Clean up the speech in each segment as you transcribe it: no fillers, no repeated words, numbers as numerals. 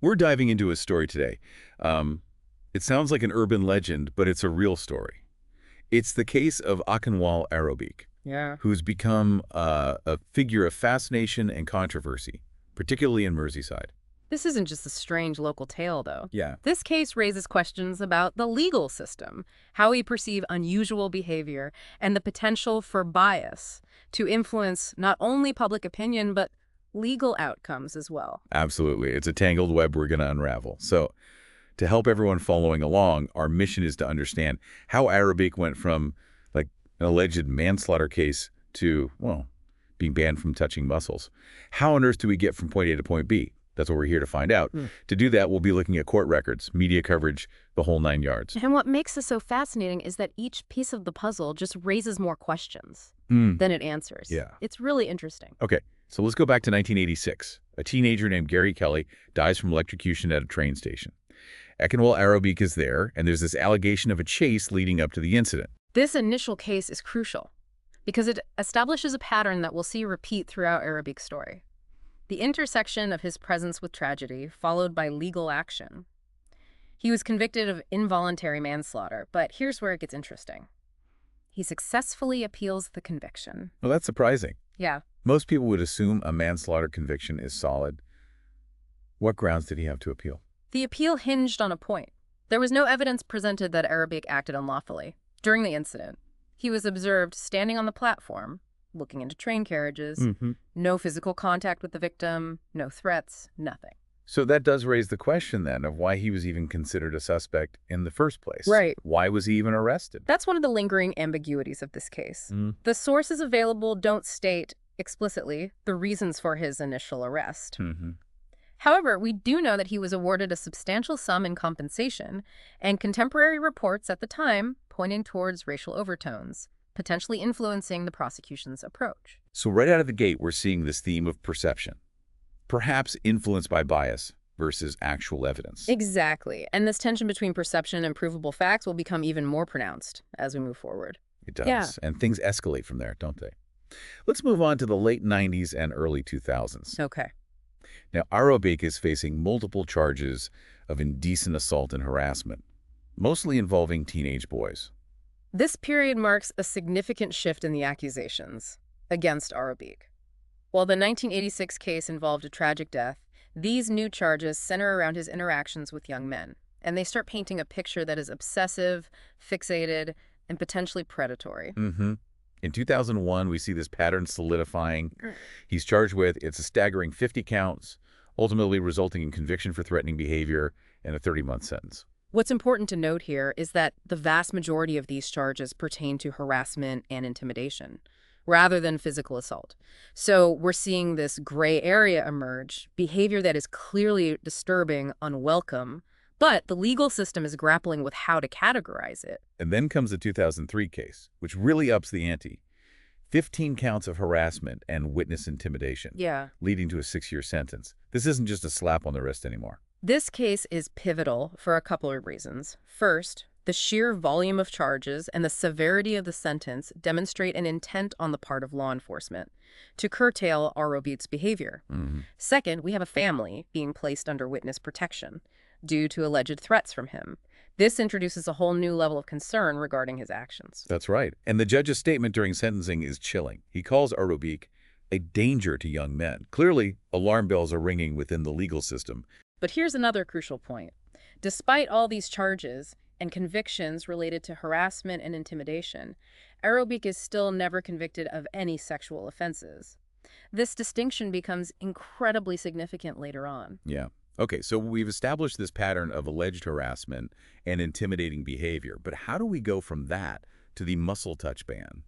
We're diving into a story today. It sounds like an urban legend, but it's a real story. It's the case of Akinwal Arabic, Yeah. who's become a figure of fascination and controversy, particularly in Merseyside. This isn't just a strange local tale, though. Yeah. This case raises questions about the legal system, how we perceive unusual behavior, and the potential for bias to influence not only public opinion, but legal outcomes as well. Absolutely. It's a tangled web we're going to unravel. So, to help everyone following along, our mission is to understand how Arabic went from, like, an alleged manslaughter case to, well, being banned from touching muscles. How on earth do we get from point A to point B? That's what we're here to find out. To do that, we'll be looking at court records, media coverage, the whole 9 yards. And what makes this so fascinating is that each piece of the puzzle just raises more questions than it answers. Yeah. It's really interesting. Okay, so let's go back to 1986. A teenager named Gary Kelly dies from electrocution at a train station. Akinwal Arabic is there, and there's this allegation of a chase leading up to the incident. This initial case is crucial because it establishes a pattern that we'll see repeat throughout Arabic's story. The intersection of his presence with tragedy, followed by legal action. He was convicted of involuntary manslaughter, but here's where it gets interesting. He successfully appeals the conviction. Well, that's surprising. Yeah. Most people would assume a manslaughter conviction is solid. What grounds did he have to appeal? The appeal hinged on a point. There was no evidence presented that Arabic acted unlawfully. During the incident, he was observed standing on the platform, looking into train carriages, no physical contact with the victim, no threats, nothing. So that does raise the question, then, of why he was even considered a suspect in the first place. Right. Why was he even arrested? That's one of the lingering ambiguities of this case. The sources available don't state explicitly the reasons for his initial arrest. However, we do know that he was awarded a substantial sum in compensation, and contemporary reports at the time pointing towards racial overtones, potentially influencing the prosecution's approach. So right out of the gate, we're seeing this theme of perception, perhaps influenced by bias versus actual evidence. Exactly. And this tension between perception and provable facts will become even more pronounced as we move forward. It does. Yeah. And things escalate from there, don't they? Let's move on to the late 90s and early 2000s. Okay. Now, Arabic is facing multiple charges of indecent assault and harassment, mostly involving teenage boys. This period marks a significant shift in the accusations against Arabic. While the 1986 case involved a tragic death, these new charges center around his interactions with young men, and they start painting a picture that is obsessive, fixated, and potentially predatory. In 2001, we see this pattern solidifying. He's charged with, it's a staggering 50 counts, ultimately resulting in conviction for threatening behavior and a 30-month sentence. What's important to note here is that the vast majority of these charges pertain to harassment and intimidation, rather than physical assault. So we're seeing this gray area emerge, behavior that is clearly disturbing, unwelcome, but the legal system is grappling with how to categorize it. And then comes the 2003 case, which really ups the ante. 15 counts of harassment and witness intimidation, leading to a 6-year sentence. This isn't just a slap on the wrist anymore. This case is pivotal for a couple of reasons. First, the sheer volume of charges and the severity of the sentence demonstrate an intent on the part of law enforcement to curtail Arobic's behavior. Second, we have a family being placed under witness protection due to alleged threats from him. This introduces a whole new level of concern regarding his actions. That's right. And the judge's statement during sentencing is chilling. He calls Arabic a danger to young men. Clearly, alarm bells are ringing within the legal system. But here's another crucial point. Despite all these charges and convictions related to harassment and intimidation, Arabic is still never convicted of any sexual offenses. This distinction becomes incredibly significant later on. Yeah. Okay, so we've established this pattern of alleged harassment and intimidating behavior, but how do we go from that to the muscle touch ban?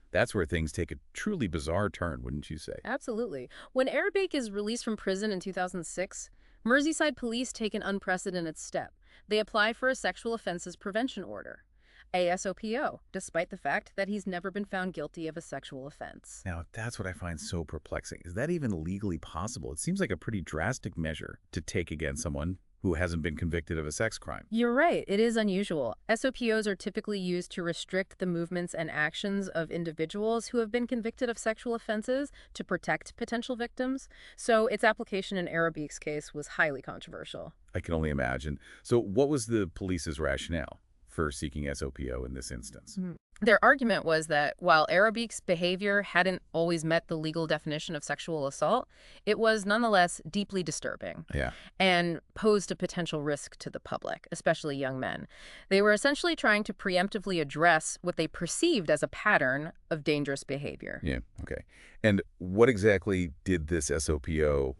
That's where things take a truly bizarre turn, wouldn't you say? Absolutely. When Arabic is released from prison in 2006, Merseyside police take an unprecedented step. They apply for a sexual offenses prevention order, ASOPO, despite the fact that he's never been found guilty of a sexual offense. Now, that's what I find so perplexing. Is that even legally possible? It seems like a pretty drastic measure to take against someone who hasn't been convicted of a sex crime. You're right. It is unusual. SOPOs are typically used to restrict the movements and actions of individuals who have been convicted of sexual offenses to protect potential victims. So its application in Arabique's case was highly controversial. I can only imagine. So what was the police's rationale for seeking SOPO in this instance? Their argument was that while Arabique's behavior hadn't always met the legal definition of sexual assault, it was nonetheless deeply disturbing Yeah. and posed a potential risk to the public, especially young men. They were essentially trying to preemptively address what they perceived as a pattern of dangerous behavior. Yeah. Okay. And what exactly did this SOPO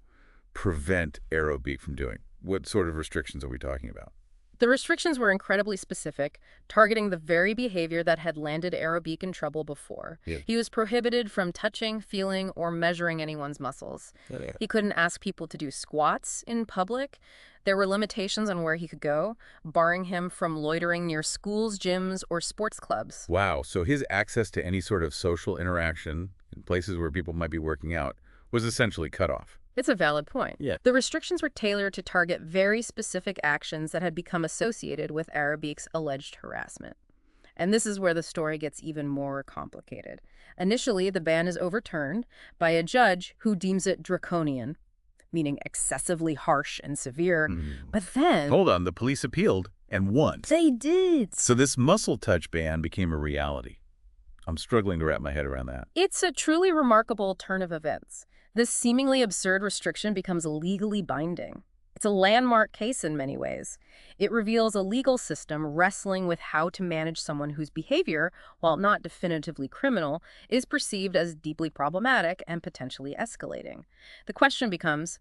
prevent Arabique from doing? What sort of restrictions are we talking about? The restrictions were incredibly specific, targeting the very behavior that had landed Arabique in trouble before. Yeah. He was prohibited from touching, feeling, or measuring anyone's muscles. Yeah. He couldn't ask people to do squats in public. There were limitations on where he could go, barring him from loitering near schools, gyms, or sports clubs. Wow. So his access to any sort of social interaction in places where people might be working out was essentially cut off. It's a valid point. Yeah. The restrictions were tailored to target very specific actions that had become associated with Arabique's alleged harassment. And this is where the story gets even more complicated. Initially, the ban is overturned by a judge who deems it draconian, meaning excessively harsh and severe. But then... Hold on. The police appealed and won. They did! So this muscle touch ban became a reality. I'm struggling to wrap my head around that. It's a truly remarkable turn of events. This seemingly absurd restriction becomes legally binding. It's a landmark case in many ways. It reveals a legal system wrestling with how to manage someone whose behavior, while not definitively criminal, is perceived as deeply problematic and potentially escalating. The question becomes,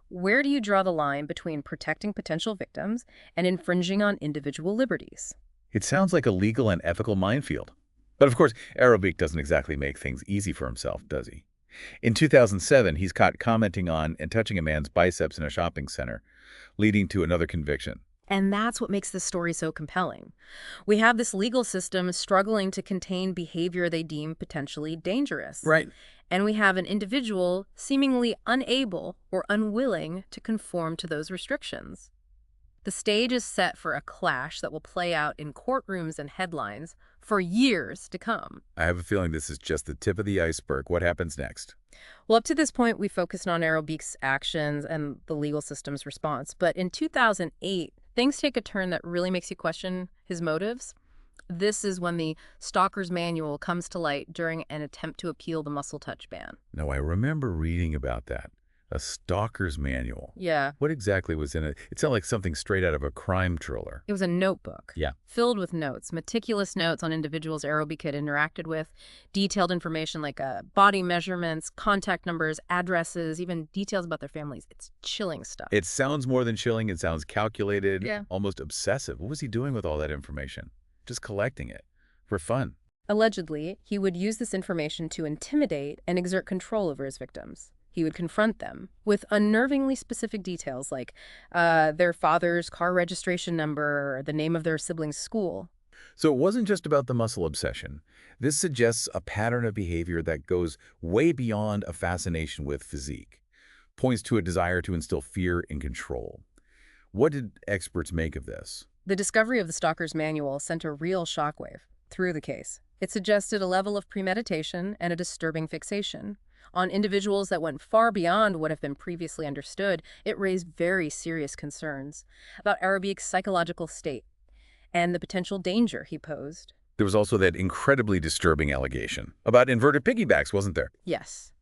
where do you draw the line between protecting potential victims and infringing on individual liberties? It sounds like a legal and ethical minefield. But of course, Arabique doesn't exactly make things easy for himself, does he? In 2007, he's caught commenting on and touching a man's biceps in a shopping center, leading to another conviction. And that's what makes this story so compelling. We have this legal system struggling to contain behavior they deem potentially dangerous. Right. And we have an individual seemingly unable or unwilling to conform to those restrictions. The stage is set for a clash that will play out in courtrooms and headlines for years to come. I have a feeling this is just the tip of the iceberg. What happens next? Well, up to this point, we focused on Arabique's actions and the legal system's response. But in 2008, things take a turn that really makes you question his motives. This is when the Stalker's Manual comes to light during an attempt to appeal the muscle touch ban. No, I remember reading about that. A stalker's manual. Yeah. What exactly was in it? It sounded like something straight out of a crime thriller. It was a notebook. Yeah. Filled with notes, meticulous notes on individuals Arabique had interacted with, detailed information like body measurements, contact numbers, addresses, even details about their families. It's chilling stuff. It sounds more than chilling. It sounds calculated, Yeah. almost obsessive. What was he doing with all that information? Just collecting it for fun. Allegedly, he would use this information to intimidate and exert control over his victims. He would confront them with unnervingly specific details like their father's car registration number or the name of their sibling's school. So it wasn't just about the muscle obsession. This suggests a pattern of behavior that goes way beyond a fascination with physique, points to a desire to instill fear and control. What did experts make of this? The discovery of the Stalker's Manual sent a real shockwave through the case. It suggested a level of premeditation and a disturbing fixation on individuals that went far beyond what have been previously understood. It raised very serious concerns about Arabique's psychological state and the potential danger he posed. There was also that incredibly disturbing allegation about inverted piggybacks, wasn't there? Yes.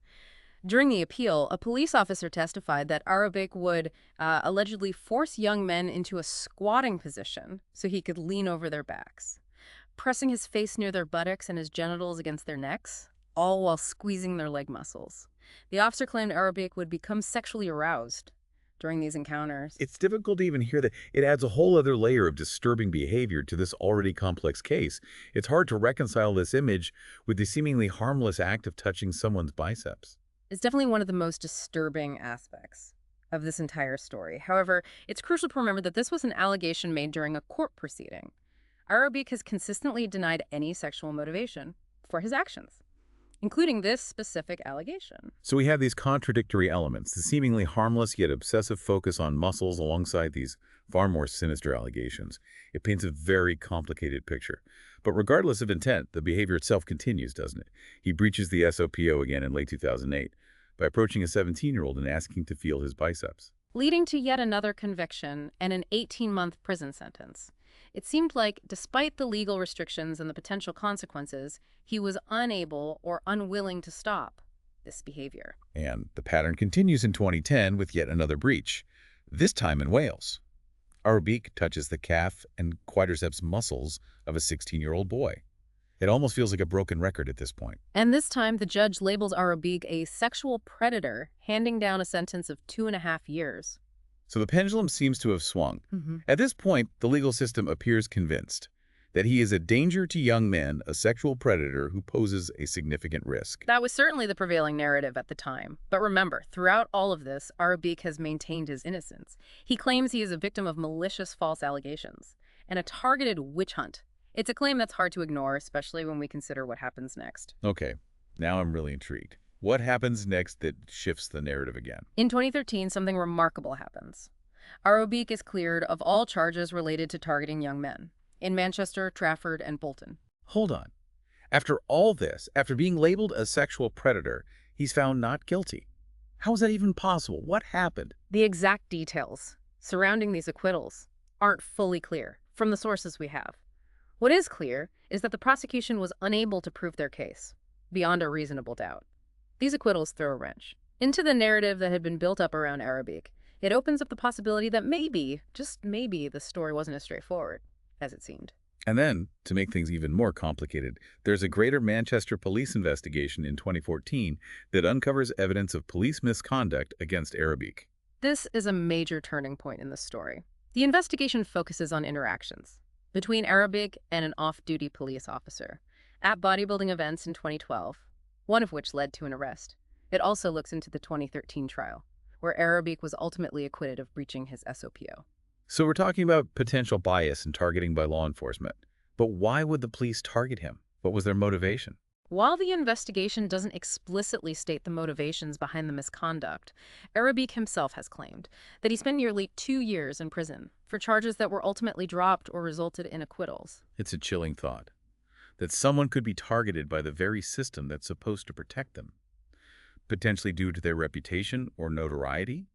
During the appeal, a police officer testified that Arabique would allegedly force young men into a squatting position so he could lean over their backs, pressing his face near their buttocks and his genitals against their necks, all while squeezing their leg muscles. The officer claimed Arabique would become sexually aroused during these encounters. It's difficult to even hear that. It adds a whole other layer of disturbing behavior to this already complex case. It's hard to reconcile this image with the seemingly harmless act of touching someone's biceps. It's definitely one of the most disturbing aspects of this entire story. However, it's crucial to remember that this was an allegation made during a court proceeding. Arabique has consistently denied any sexual motivation for his actions. including this specific allegation. So we have these contradictory elements, the seemingly harmless yet obsessive focus on muscles alongside these far more sinister allegations. It paints a very complicated picture. But regardless of intent, the behavior itself continues, doesn't it? He breaches the SOPO again in late 2008 by approaching a 17-year-old and asking to feel his biceps. Leading to yet another conviction and an 18-month prison sentence. It seemed like, despite the legal restrictions and the potential consequences, he was unable or unwilling to stop this behavior. And the pattern continues in 2010 with yet another breach, this time in Wales. Arabic touches the calf and quadriceps muscles of a 16-year-old boy. It almost feels like a broken record at this point. And this time, the judge labels Arabic a sexual predator, handing down a sentence of 2.5 years. So the pendulum seems to have swung. At this point, the legal system appears convinced that he is a danger to young men, a sexual predator who poses a significant risk. That was certainly the prevailing narrative at the time. But remember, throughout all of this, Arabic has maintained his innocence. He claims he is a victim of malicious false allegations and a targeted witch hunt. It's a claim that's hard to ignore, especially when we consider what happens next. Okay, now I'm really intrigued. What happens next that shifts the narrative again? In 2013, something remarkable happens. Arabic is cleared of all charges related to targeting young men in Manchester, Trafford, and Bolton. Hold on. After all this, after being labeled a sexual predator, he's found not guilty. How is that even possible? What happened? The exact details surrounding these acquittals aren't fully clear from the sources we have. What is clear is that the prosecution was unable to prove their case, beyond a reasonable doubt. These acquittals throw a wrench into the narrative that had been built up around Arabic. It opens up the possibility that maybe, just maybe, the story wasn't as straightforward as it seemed. And then, to make things even more complicated, there's a Greater Manchester police investigation in 2014 that uncovers evidence of police misconduct against Arabic. This is a major turning point in the story. The investigation focuses on interactions between Arabic and an off-duty police officer at bodybuilding events in 2012, one of which led to an arrest. It also looks into the 2013 trial, where Arabic was ultimately acquitted of breaching his SOPO. So we're talking about potential bias and targeting by law enforcement. But why would the police target him? What was their motivation? While the investigation doesn't explicitly state the motivations behind the misconduct, Arabic himself has claimed that he spent nearly 2 years in prison for charges that were ultimately dropped or resulted in acquittals. It's a chilling thought, that someone could be targeted by the very system that's supposed to protect them, potentially due to their reputation or notoriety.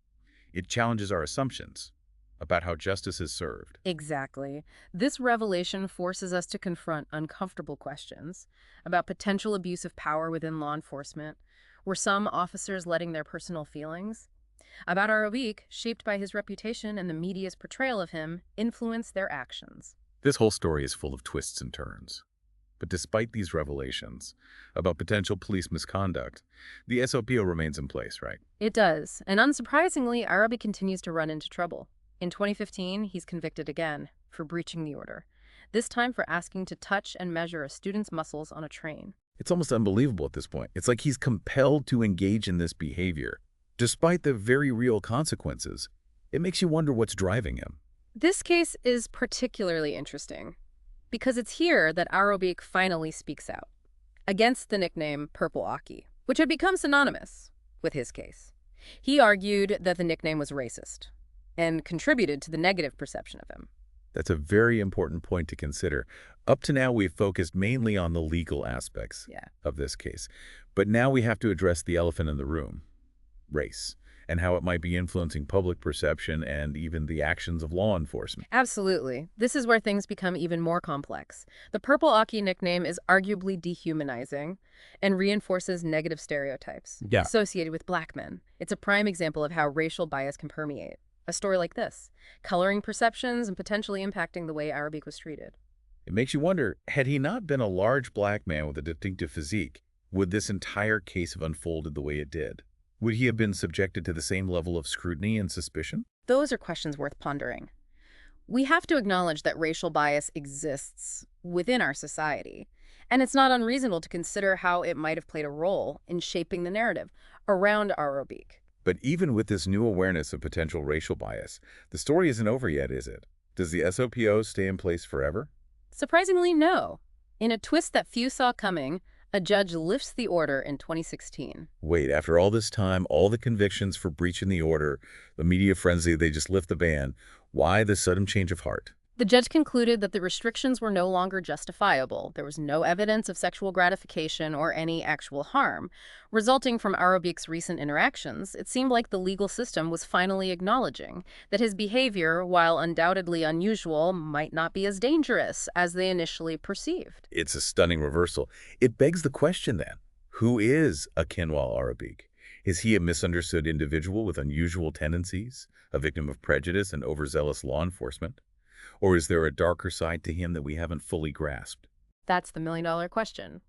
It challenges our assumptions about how justice is served. Exactly. This revelation forces us to confront uncomfortable questions about potential abuse of power within law enforcement. Were some officers letting their personal feelings about Arabic, shaped by his reputation and the media's portrayal of him, influence their actions? This whole story is full of twists and turns. But despite these revelations about potential police misconduct, the SOPO remains in place, right? It does. And unsurprisingly, Arabic continues to run into trouble. In 2015, he's convicted again for breaching the order, this time for asking to touch and measure a student's muscles on a train. It's almost unbelievable at this point. It's like he's compelled to engage in this behavior. Despite the very real consequences, it makes you wonder what's driving him. This case is particularly interesting because it's here that Arabic finally speaks out against the nickname Purple Aki, which had become synonymous with his case. He argued that the nickname was racist and contributed to the negative perception of him. That's a very important point to consider. Up to now, we've focused mainly on the legal aspects of this case. But now we have to address the elephant in the room, race, and how it might be influencing public perception and even the actions of law enforcement. Absolutely. This is where things become even more complex. The Purple Aki nickname is arguably dehumanizing and reinforces negative stereotypes associated with black men. It's a prime example of how racial bias can permeate a story like this, coloring perceptions and potentially impacting the way Arabic was treated. It makes you wonder, had he not been a large black man with a distinctive physique, would this entire case have unfolded the way it did? Would he have been subjected to the same level of scrutiny and suspicion? Those are questions worth pondering. We have to acknowledge that racial bias exists within our society, and it's not unreasonable to consider how it might have played a role in shaping the narrative around Arabic. But even with this new awareness of potential racial bias, the story isn't over yet, is it? Does the SOPO stay in place forever? Surprisingly, no. In a twist that few saw coming, A judge lifts the order in 2016. Wait, after all this time, all the convictions for breaching the order, the media frenzy, they just lift the ban. Why the sudden change of heart? The judge concluded that the restrictions were no longer justifiable. There was no evidence of sexual gratification or any actual harm. Resulting from Arobik's recent interactions, it seemed like the legal system was finally acknowledging that his behavior, while undoubtedly unusual, might not be as dangerous as they initially perceived. It's a stunning reversal. It begs the question then, who is Akinwal Arobik? Is he a misunderstood individual with unusual tendencies, a victim of prejudice and overzealous law enforcement? Or is there a darker side to him that we haven't fully grasped? That's the million-dollar question.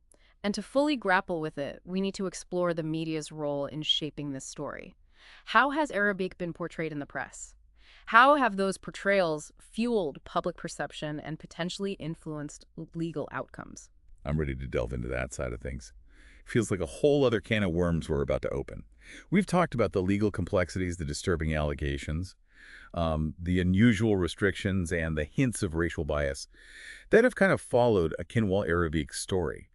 And to fully grapple with it, we need to explore the media's role in shaping this story. How has Arobik been portrayed in the press? How have those portrayals fueled public perception and potentially influenced legal outcomes? I'm ready to delve into that side of things. Feels like a whole other can of worms we're about to open. We've talked about the legal complexities, the disturbing allegations, the unusual restrictions, and the hints of racial bias that have kind of followed Akinwal Arobik's story.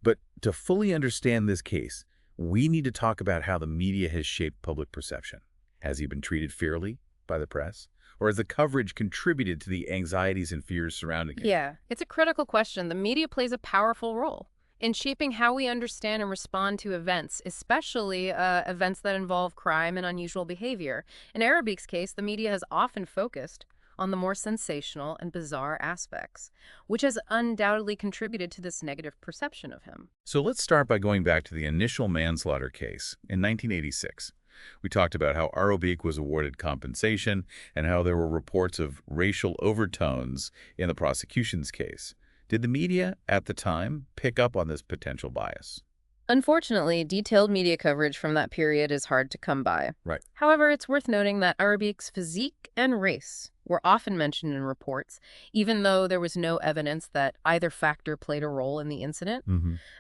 But to fully understand this case, we need to talk about how the media has shaped public perception. Has he been treated fairly by the press? Or has the coverage contributed to the anxieties and fears surrounding it? Yeah, it's a critical question. The media plays a powerful role in shaping how we understand and respond to events, especially events that involve crime and unusual behavior. In Arobik's case, the media has often focused on the more sensational and bizarre aspects, which has undoubtedly contributed to this negative perception of him. So let's start by going back to the initial manslaughter case in 1986. We talked about how Arobik was awarded compensation and how there were reports of racial overtones in the prosecution's case. Did the media, at the time, pick up on this potential bias? Unfortunately, detailed media coverage from that period is hard to come by. Right. However, it's worth noting that Arobik's physique and race were often mentioned in reports, even though there was no evidence that either factor played a role in the incident.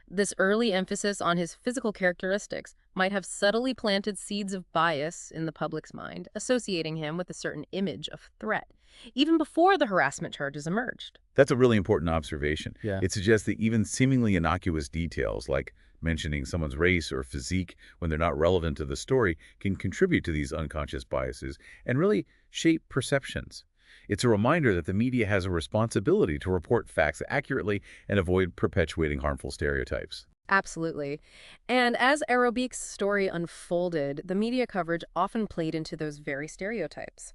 This early emphasis on his physical characteristics might have subtly planted seeds of bias in the public's mind, associating him with a certain image of threat, even before the harassment charges emerged. That's a really important observation. Yeah. It suggests that even seemingly innocuous details, like mentioning someone's race or physique when they're not relevant to the story, can contribute to these unconscious biases and really shape perceptions. It's a reminder that the media has a responsibility to report facts accurately and avoid perpetuating harmful stereotypes. Absolutely. And as Arobik's story unfolded, the media coverage often played into those very stereotypes.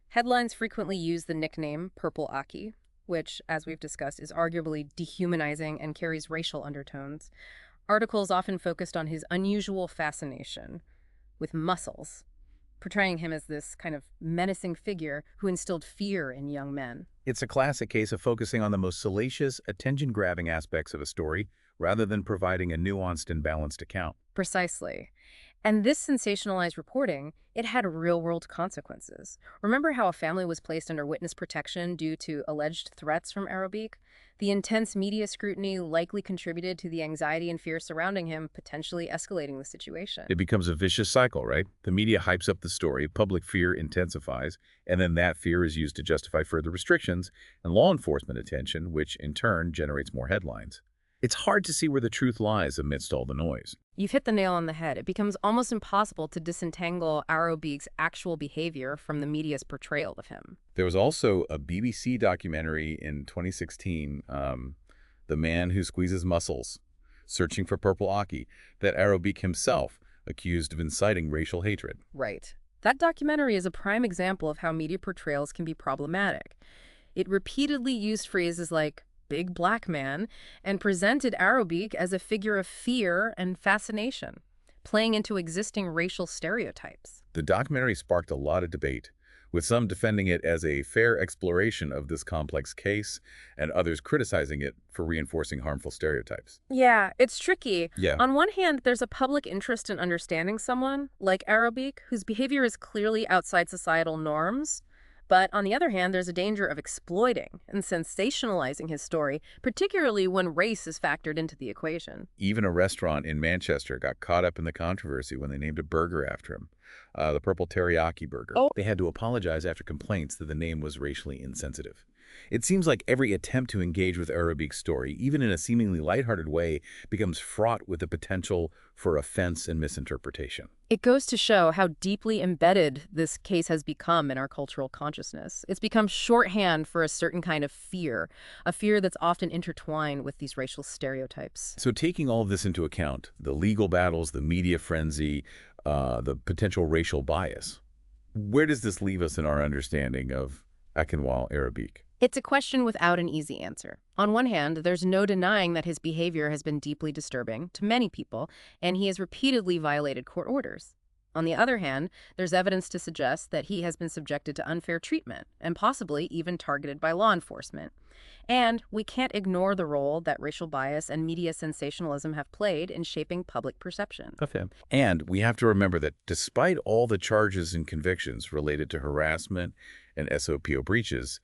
Headlines frequently use the nickname Purple Aki, which, as we've discussed, is arguably dehumanizing and carries racial undertones. Articles often focused on his unusual fascination with muscles, portraying him as this kind of menacing figure who instilled fear in young men. It's a classic case of focusing on the most salacious, attention-grabbing aspects of a story rather than providing a nuanced and balanced account. Precisely. And this sensationalized reporting, it had real-world consequences. Remember how a family was placed under witness protection due to alleged threats from Arobik? The intense media scrutiny likely contributed to the anxiety and fear surrounding him, potentially escalating the situation. It becomes a vicious cycle, right? The media hypes up the story, public fear intensifies, and then that fear is used to justify further restrictions and law enforcement attention, which in turn generates more headlines. It's hard to see where the truth lies amidst all the noise. You've hit the nail on the head. It becomes almost impossible to disentangle Arobik's actual behavior from the media's portrayal of him. There was also a BBC documentary in 2016, The Man Who Squeezes Muscles, Searching for Purple Aki, that Arobik himself accused of inciting racial hatred. Right. That documentary is a prime example of how media portrayals can be problematic. It repeatedly used phrases like big black man and presented Arobik as a figure of fear and fascination, playing into existing racial stereotypes. The documentary sparked a lot of debate, with some defending it as a fair exploration of this complex case and others criticizing it for reinforcing harmful stereotypes. Yeah, it's tricky. Yeah. On one hand, there's a public interest in understanding someone, like Arobik, whose behavior is clearly outside societal norms. But on the other hand, there's a danger of exploiting and sensationalizing his story, particularly when race is factored into the equation. Even a restaurant in Manchester got caught up in the controversy when they named a burger after him. the Purple Teriyaki burger. Oh, They had to apologize after complaints that the name was racially insensitive. It seems like every attempt to engage with Arabique's story, even in a seemingly lighthearted way, becomes fraught with the potential for offense and misinterpretation. it goes to show how deeply embedded this case has become in our cultural consciousness. It's become shorthand for a certain kind of fear, a fear that's often intertwined with these racial stereotypes. So taking all of this into account, the legal battles, the media frenzy, the potential racial bias, where does this leave us in our understanding of Akinwal Arabique? It's a question without an easy answer. On one hand, there's no denying that his behavior has been deeply disturbing to many people, and he has repeatedly violated court orders. On the other hand, there's evidence to suggest that he has been subjected to unfair treatment and possibly even targeted by law enforcement. And we can't ignore the role that racial bias and media sensationalism have played in shaping public perception. Okay. And we have to remember that despite all the charges and convictions related to harassment and SOPO breaches,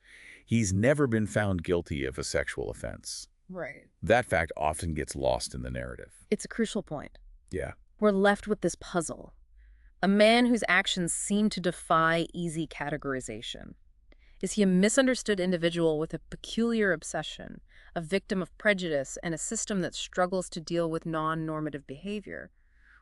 he's never been found guilty of a sexual offense. Right. That fact often gets lost in the narrative. It's a crucial point. Yeah. We're left with this puzzle. A man whose actions seem to defy easy categorization. Is he a misunderstood individual with a peculiar obsession, a victim of prejudice and a system that struggles to deal with non-normative behavior?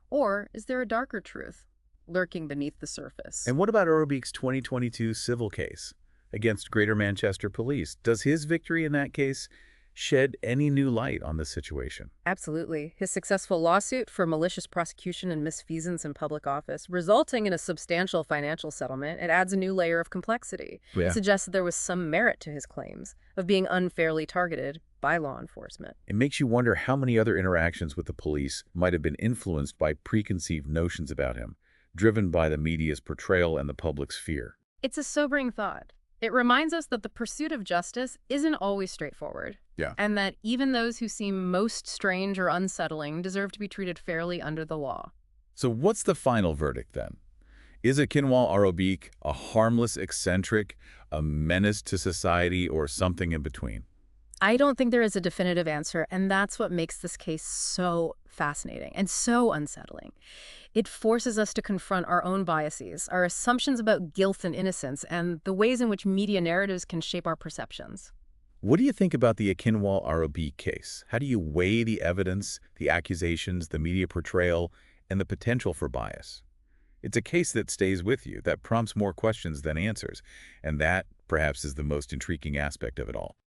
Or is there a darker truth lurking beneath the surface? And what about Arabique's 2022 civil case against Greater Manchester Police? Does his victory in that case shed any new light on the situation? Absolutely. His successful lawsuit for malicious prosecution and misfeasance in public office, resulting in a substantial financial settlement, it adds a new layer of complexity. Yeah. It suggests that there was some merit to his claims of being unfairly targeted by law enforcement. It makes you wonder how many other interactions with the police might have been influenced by preconceived notions about him, driven by the media's portrayal and the public's fear. It's a sobering thought. It reminds us that the pursuit of justice isn't always straightforward. Yeah. And that even those who seem most strange or unsettling deserve to be treated fairly under the law. So what's the final verdict then? Is Akinwal Arabique a harmless eccentric, a menace to society, or something in between? I don't think there is a definitive answer, and that's what makes this case so fascinating and so unsettling. It forces us to confront our own biases, our assumptions about guilt and innocence, and the ways in which media narratives can shape our perceptions. What do you think about the Akinwal Arabique case? How do you weigh the evidence, the accusations, the media portrayal, and the potential for bias? It's a case that stays with you, that prompts more questions than answers, and that, perhaps, is the most intriguing aspect of it all.